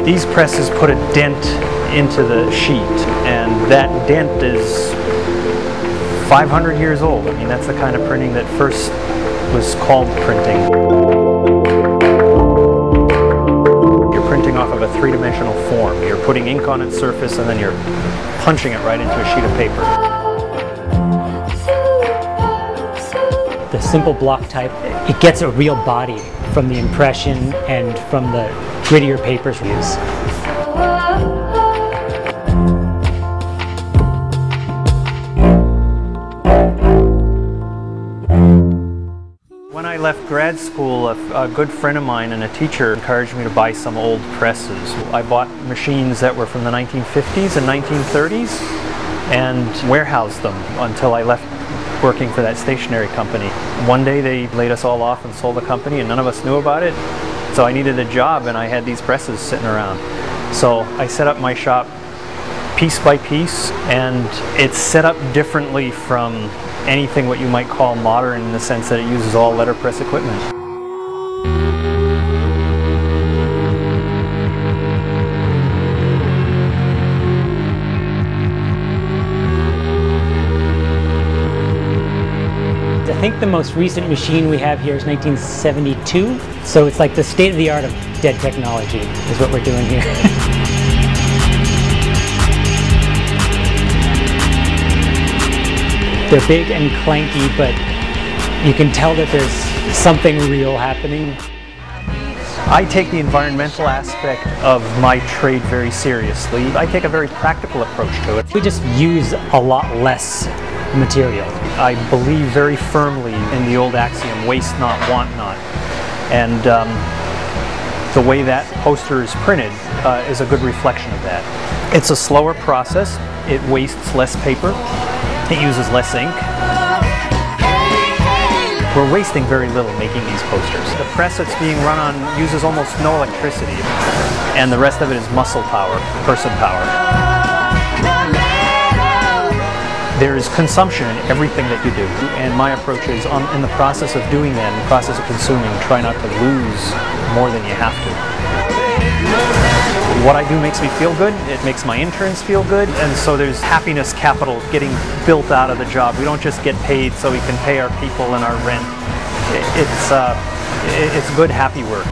These presses put a dent into the sheet, and that dent is 500 years old. I mean, that's the kind of printing that first was called printing. You're printing off of a three-dimensional form. You're putting ink on its surface and then you're punching it right into a sheet of paper. The simple block type, it gets a real body from the impression and from the grittier papers we use. When I left grad school, a good friend of mine and a teacher encouraged me to buy some old presses. I bought machines that were from the 1950s and 1930s and warehoused them until I left working for that stationery company. One day they laid us all off and sold the company, and none of us knew about it. So I needed a job, and I had these presses sitting around. So I set up my shop piece by piece, and it's set up differently from anything what you might call modern, in the sense that it uses all letterpress equipment. I think the most recent machine we have here is 1972, so it's like the state-of-the-art of dead technology is what we're doing here. They're big and clanky, but you can tell that there's something real happening. I take the environmental aspect of my trade very seriously. I take a very practical approach to it. We just use a lot less material. I believe very firmly in the old axiom, waste not, want not. And the way that poster is printed is a good reflection of that. It's a slower process. It wastes less paper. It uses less ink. We're wasting very little making these posters. The press that's being run on uses almost no electricity, and the rest of it is muscle power, person power. There is consumption in everything that you do, and my approach is in the process of doing that, in the process of consuming, try not to lose more than you have to. What I do makes me feel good, it makes my interns feel good, and so there's happiness capital getting built out of the job. We don't just get paid so we can pay our people and our rent. It's good, happy work.